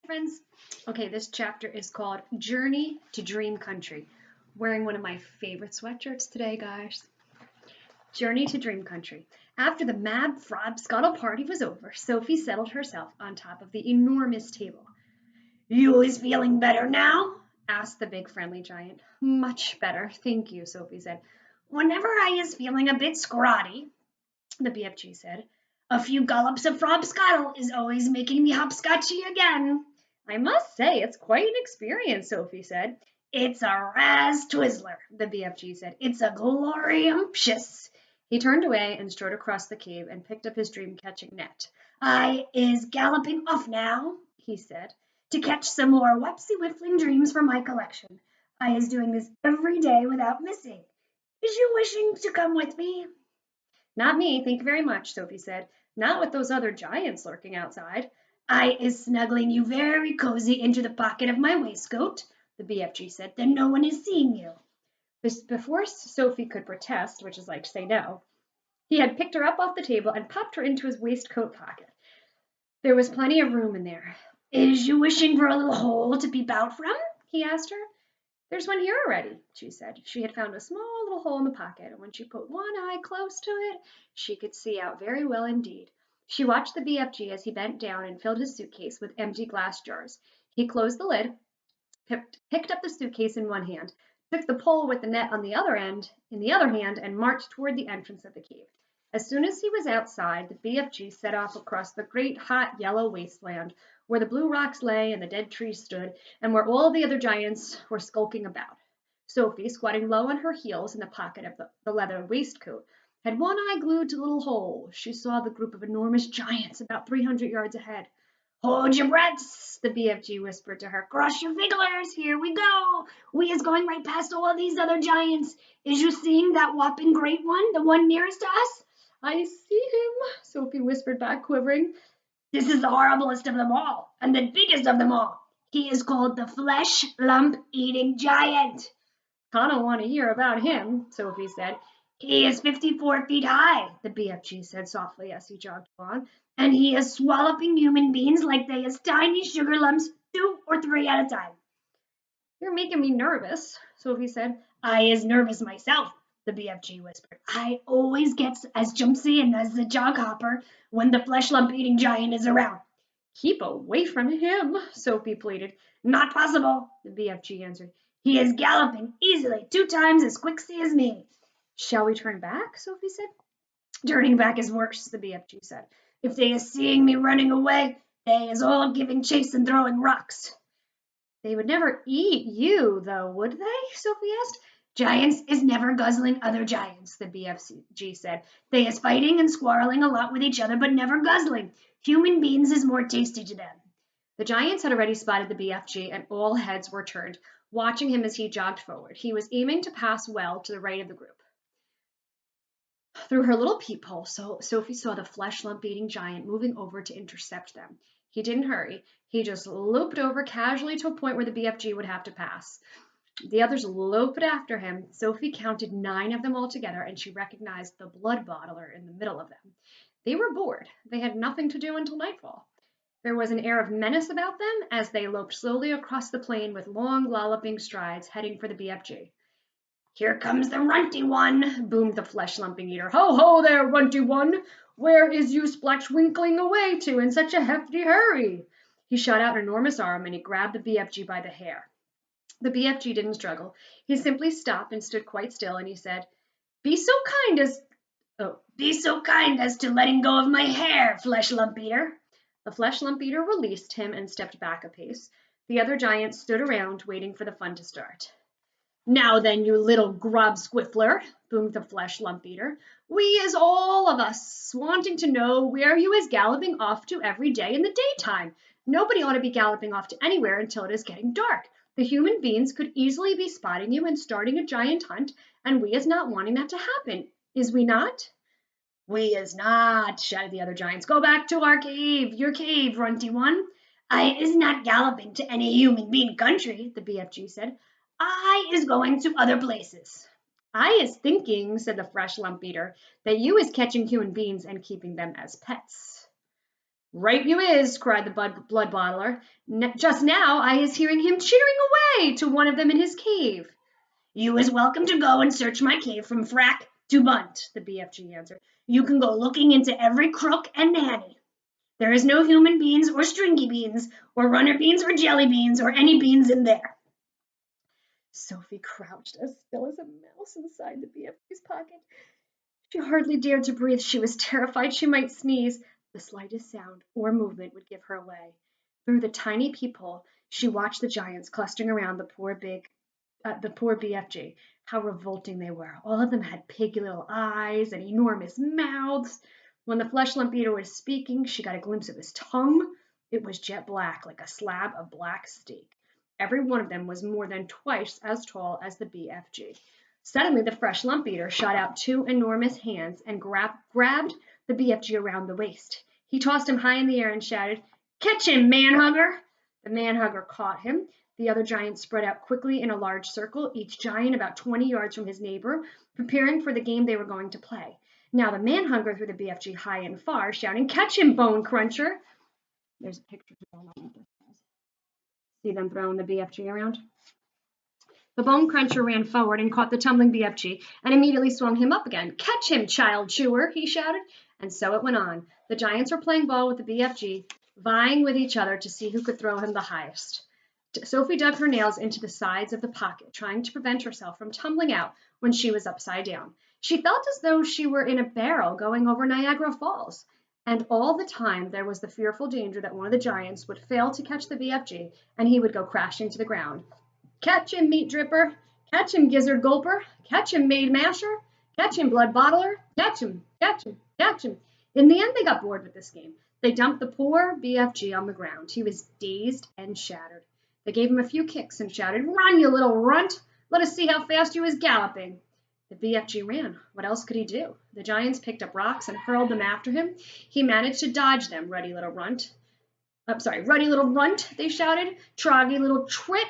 Friends. Okay, this chapter is called Journey to Dream Country. Wearing one of my favorite sweatshirts today, guys. Journey to Dream Country. After the Mab Frog Scuttle party was over, Sophie settled herself on top of the enormous table. You is feeling better now? Asked the big friendly giant. Much better, thank you, Sophie said. Whenever I is feeling a bit scrawny, the BFG said, a few gullops of frog scuttle is always making me hopscotchy again. I must say, it's quite an experience, Sophie said. It's a raz twizzler, the BFG said. It's a gloriumptious. He turned away and strode across the cave and picked up his dream-catching net. I is galloping off now, he said, to catch some more whapsy-whiffling dreams for my collection. I is doing this every day without missing. Is you wishing to come with me? Not me, thank you very much, Sophie said. Not with those other giants lurking outside. I is snuggling you very cozy into the pocket of my waistcoat, the BFG said. Then no one is seeing you. Before Sophie could protest, which is like say no, he had picked her up off the table and popped her into his waistcoat pocket. There was plenty of room in there. Is you wishing for a little hole to peep out from? He asked her. There's one here already, she said. She had found a small little hole in the pocket, and when she put one eye close to it, she could see out very well indeed. She watched the BFG as he bent down and filled his suitcase with empty glass jars. He closed the lid, picked up the suitcase in one hand, took the pole with the net on the other end in the other hand, and marched toward the entrance of the cave. As soon as he was outside, the BFG set off across the great hot yellow wasteland where the blue rocks lay and the dead trees stood, and where all the other giants were skulking about. Sophie, squatting low on her heels in the pocket of the leather waistcoat, had one eye glued to the little hole. She saw the group of enormous giants about 300 yards ahead. Hold your breaths, the BFG whispered to her. Cross your figglers, here we go. We is going right past all these other giants. Is you seeing that whopping great one, the one nearest to us? I see him, Sophie whispered back, quivering. This is the horriblest of them all, and the biggest of them all. He is called the flesh lump eating giant. I don't want to hear about him, Sophie said. He is 54 feet high, the BFG said softly as he jogged along, and he is swallowing human beings like they is tiny sugar lumps 2 or 3 at a time. You're making me nervous, Sophie said. I is nervous myself, the BFG whispered. I always gets as jumpsy and as the jog hopper when the flesh lump eating giant is around. Keep away from him, Sophie pleaded. Not possible, the BFG answered. He is galloping easily 2 times as quickly as me. Shall we turn back? Sophie said. Turning back is worse, the BFG said. If they is seeing me running away, they is all giving chase and throwing rocks. They would never eat you, though, would they? Sophie asked. Giants is never guzzling other giants, the BFG said. They is fighting and squarreling a lot with each other, but never guzzling. Human beings is more tasty to them. The giants had already spotted the BFG, and all heads were turned, watching him as he jogged forward. He was aiming to pass well to the right of the group. Through her little peephole, Sophie saw the flesh lump-eating giant moving over to intercept them. He didn't hurry. He just loped over casually to a point where the BFG would have to pass. The others loped after him. Sophie counted 9 of them altogether, and she recognized the blood bottler in the middle of them. They were bored. They had nothing to do until nightfall. There was an air of menace about them as they loped slowly across the plain with long, lolloping strides, heading for the BFG. Here comes the runty one, boomed the flesh-lumping eater. Ho, ho there, runty one! Where is you splashwinkling away to in such a hefty hurry? He shot out an enormous arm, and he grabbed the BFG by the hair. The BFG didn't struggle. He simply stopped and stood quite still, and he said, Be so kind as to letting go of my hair, flesh lump eater. The flesh lump eater released him and stepped back a pace. The other giants stood around, waiting for the fun to start. Now then, you little grub squiffler, boomed the flesh lump eater. We is all of us wanting to know where you is galloping off to every day in the daytime. Nobody ought to be galloping off to anywhere until it is getting dark. The human beings could easily be spotting you and starting a giant hunt, and we is not wanting that to happen. Is we not? We is not, shouted the other giants. Go back to our cave, your cave, runty one. I is not galloping to any human being country, the BFG said. I is going to other places. I is thinking, said the fresh lump eater, that you is catching human beings and keeping them as pets. Right you is, cried the blood bottler. Just now I is hearing him chittering away to one of them in his cave. You is welcome to go and search my cave from frack to bunt, the BFG answered. You can go looking into every crook and nanny. There is no human beans or stringy beans or runner beans or jelly beans or any beans in there. Sophie crouched as still as a mouse inside the BFG's pocket. She hardly dared to breathe. She was terrified she might sneeze. The slightest sound or movement would give her away. Through the tiny peephole, she watched the giants clustering around the poor BFG. How revolting they were. All of them had piggy little eyes and enormous mouths. When the flesh lump eater was speaking, she got a glimpse of his tongue. It was jet black, like a slab of black steak. Every one of them was more than twice as tall as the BFG. Suddenly, the fresh lump eater shot out two enormous hands and grabbed the BFG around the waist. He tossed him high in the air and shouted, "Catch him, man-hugger!" The man-hugger caught him. The other giants spread out quickly in a large circle, each giant about 20 yards from his neighbor, preparing for the game they were going to play. Now the man-hugger threw the BFG high and far, shouting, "Catch him, bone cruncher!" There's a picture of them. See them throwing the BFG around? The bone cruncher ran forward and caught the tumbling BFG and immediately swung him up again. "Catch him, child chewer!" he shouted. And so it went on. The giants were playing ball with the BFG, vying with each other to see who could throw him the highest. Sophie dug her nails into the sides of the pocket, trying to prevent herself from tumbling out when she was upside down. She felt as though she were in a barrel going over Niagara Falls. And all the time there was the fearful danger that one of the giants would fail to catch the BFG and he would go crashing to the ground. "Catch him, meat dripper! Catch him, gizzard gulper! Catch him, maid masher! Catch him, blood bottler! Catch him! Catch him! Catch him!" In the end, they got bored with this game. They dumped the poor BFG on the ground. He was dazed and shattered. They gave him a few kicks and shouted, "Run, you little runt! Let us see how fast you is galloping." The BFG ran. What else could he do? The giants picked up rocks and hurled them after him. He managed to dodge them. "Ruddy little runt!" "Ruddy little runt!" they shouted. "Troggy little twit!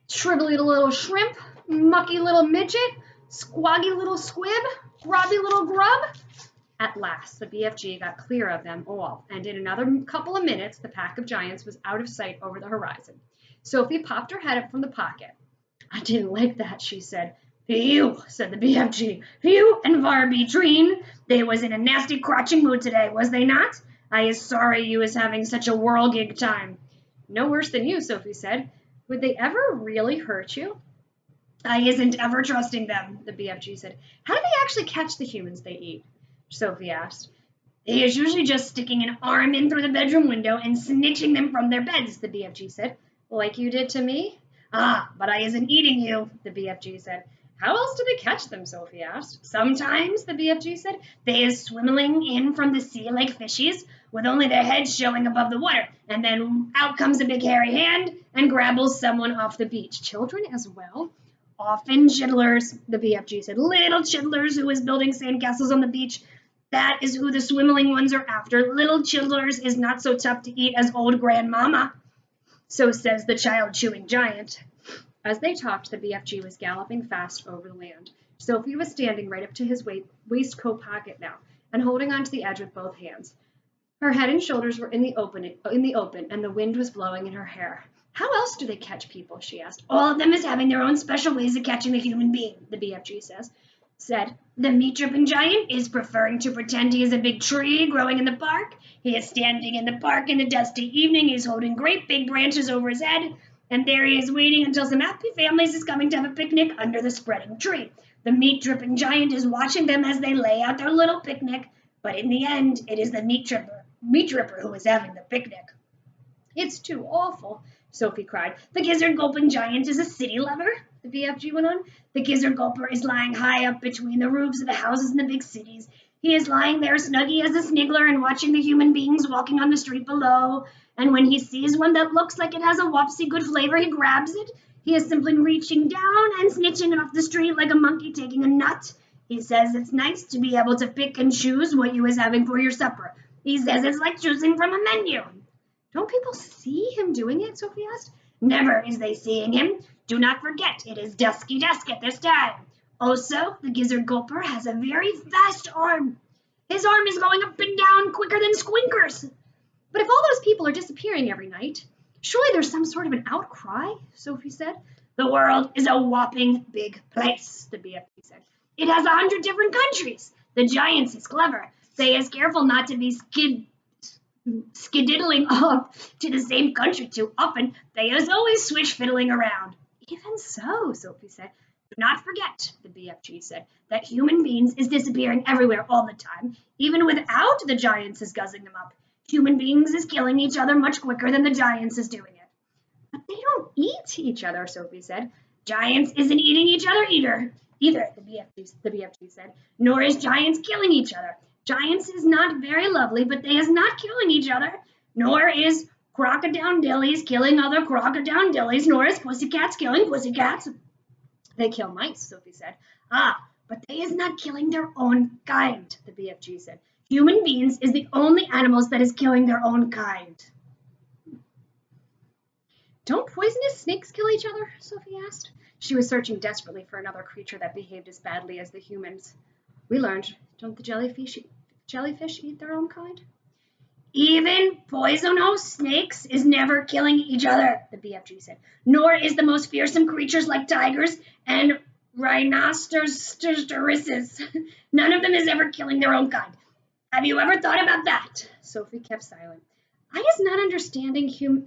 Shrivelly little shrimp, mucky little midget, squoggy little squib, grubby little grub." At last, the BFG got clear of them all, and in another couple of minutes, the pack of giants was out of sight over the horizon. Sophie popped her head up from the pocket. "I didn't like that," she said. "Phew," said the BFG. "Phew and Varby Treen. They was in a nasty crotching mood today, was they not? I is sorry you is having such a whirligig time." "No worse than you," Sophie said. "Would they ever really hurt you?" "I isn't ever trusting them," the BFG said. "How do they actually catch the humans they eat?" Sophie asked. "They is usually just sticking an arm in through the bedroom window and snitching them from their beds," the BFG said. "Like you did to me?" "Ah, but I isn't eating you," the BFG said. "How else do they catch them?" Sophie asked. "Sometimes," the BFG said, "they is swimming in from the sea like fishies, with only their heads showing above the water, and then out comes a big hairy hand and grabbles someone off the beach." "Children as well?" "Often chidlers," the BFG said. "Little chidlers who is building sandcastles on the beach. That is who the swimming ones are after. Little chidlers is not so tough to eat as old grandmama." So says the child-chewing giant. As they talked, the BFG was galloping fast over the land. Sophie was standing right up to his waistcoat pocket now, and holding onto the edge with both hands. Her head and shoulders were in the open, and the wind was blowing in her hair. "How else do they catch people?" she asked. "All of them is having their own special ways of catching the human being," the BFG said. "The meat-dripping giant is preferring to pretend he is a big tree growing in the park. He is standing in the park in the dusty evening. He is holding great big branches over his head. And there he is waiting until some happy families is coming to have a picnic under the spreading tree. The meat-dripping giant is watching them as they lay out their little picnic, but in the end, it is the meat dripper who is having the picnic." "It's too awful," Sophie cried. "The gizzard-gulping giant is a city lover," the BFG went on. "The gizzard-gulper is lying high up between the roofs of the houses in the big cities. He is lying there snuggy as a sniggler and watching the human beings walking on the street below. And when he sees one that looks like it has a whoopsie good flavor, he grabs it. He is simply reaching down and snitching it off the street like a monkey taking a nut. He says it's nice to be able to pick and choose what you is having for your supper. He says it's like choosing from a menu." "Don't people see him doing it?" Sophie asked. "Never is they seeing him. Do not forget, it is dusky dusk at this time. Also, the gizzard gulper has a very fast arm. His arm is going up and down quicker than Squinkers." But if all those people are disappearing every night, surely there's some sort of an outcry, Sophie said. The world is a whopping big place, the BFG said. It has 100 different countries. The giants is clever. They is careful not to be skididdling off to the same country too often. They is always switch fiddling around. Even so, Sophie said. Do not forget, the BFG said, that human beings is disappearing everywhere all the time, even without the giants is guzzling them up. Human beings is killing each other much quicker than the giants is doing it. But they don't eat each other, Sophie said. Giants isn't eating each other either, the BFG said, nor is giants killing each other. Giants is not very lovely, but they is not killing each other, nor is crocodile-dillies killing other crocodile-dillies, nor is pussycats killing pussycats. They kill mice, Sophie said. Ah, but they is not killing their own kind, the BFG said. Human beings is the only animals that is killing their own kind. Don't poisonous snakes kill each other? Sophie asked. She was searching desperately for another creature that behaved as badly as the humans. We learned, don't the jellyfish eat their own kind? Even poisonous snakes is never killing each other, the BFG said. Nor is the most fearsome creatures like tigers and rhinoceroses. None of them is ever killing their own kind. Have you ever thought about that? Sophie kept silent. I is not understanding human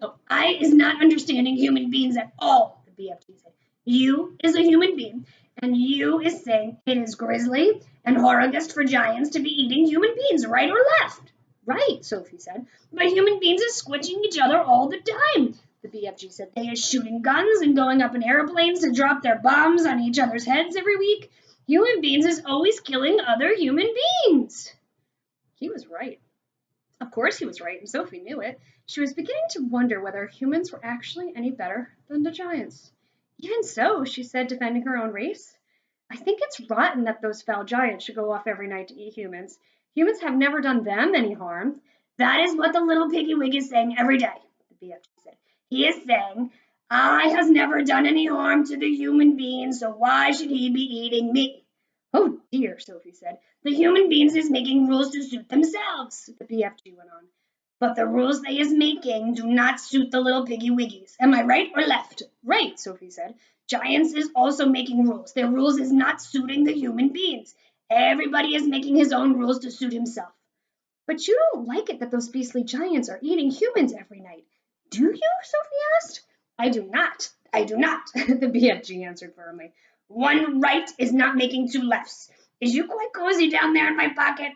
beings at all, the BFG said. You is a human being, and you is saying it is grisly and horrendous for giants to be eating human beings, right or left? Right, Sophie said. But human beings is squishing each other all the time, the BFG said. They is shooting guns and going up in airplanes to drop their bombs on each other's heads every week. Human beings is always killing other human beings. He was right. Of course he was right, and Sophie knew it. She was beginning to wonder whether humans were actually any better than the giants. Even so, she said, defending her own race, I think it's rotten that those foul giants should go off every night to eat humans. Humans have never done them any harm. That is what the little piggy wig is saying every day, the BFG said. He is saying, I has never done any harm to the human being, so why should he be eating me? Oh dear, Sophie said. The human beings is making rules to suit themselves, the BFG went on. But the rules they is making do not suit the little piggy wiggies. Am I right or left? Right, Sophie said. Giants is also making rules. Their rules is not suiting the human beings. Everybody is making his own rules to suit himself. But you don't like it that those beastly giants are eating humans every night, do you? Sophie asked. I do not, the BFG answered firmly. One right is not making two lefts. Is you quite cozy down there in my pocket?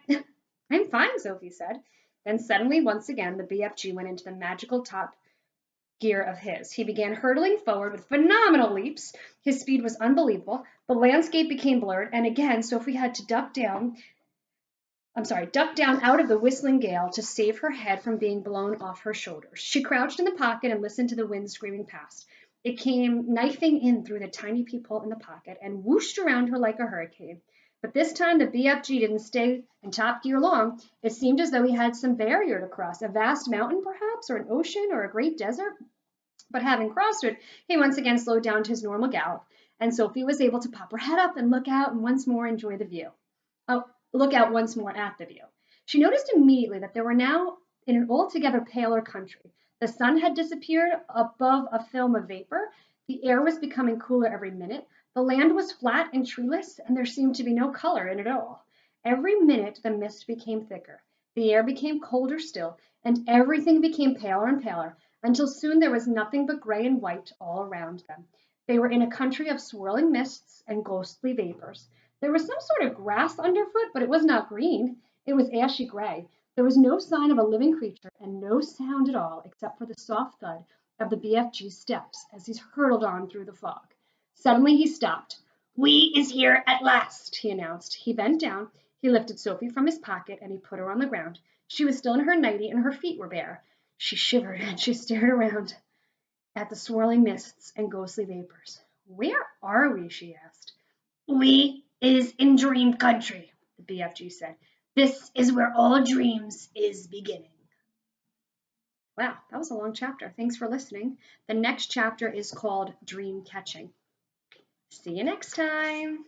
I'm fine, Sophie said. Then suddenly, once again, the BFG went into the magical top gear of his. He began hurtling forward with phenomenal leaps. His speed was unbelievable. The landscape became blurred, and again, Sophie had to duck down out of the whistling gale to save her head from being blown off her shoulders. She crouched in the pocket and listened to the wind screaming past. It came knifing in through the tiny peephole in the pocket and whooshed around her like a hurricane. But this time the BFG didn't stay in top gear long. It seemed as though he had some barrier to cross, a vast mountain perhaps, or an ocean, or a great desert. But having crossed it, he once again slowed down to his normal gallop, and Sophie was able to pop her head up and look out and once more enjoy the view. Look out once more at the view. She noticed immediately that they were now in an altogether paler country. The sun had disappeared above a film of vapor. The air was becoming cooler every minute. The land was flat and treeless, and there seemed to be no color in it at all. Every minute the mist became thicker. The air became colder still, and everything became paler and paler, until soon there was nothing but gray and white all around them. They were in a country of swirling mists and ghostly vapors. There was some sort of grass underfoot, but it was not green. It was ashy gray. There was no sign of a living creature and no sound at all except for the soft thud of the BFG's steps as he hurtled on through the fog. Suddenly he stopped. We is here at last, he announced. He bent down, he lifted Sophie from his pocket, and he put her on the ground. She was still in her nightie and her feet were bare. She shivered and she stared around at the swirling mists and ghostly vapors. Where are we? She asked. We is in dream country, the BFG said. This is where all dreams is beginning. Wow, that was a long chapter. Thanks for listening. The next chapter is called Dream Catching. See you next time.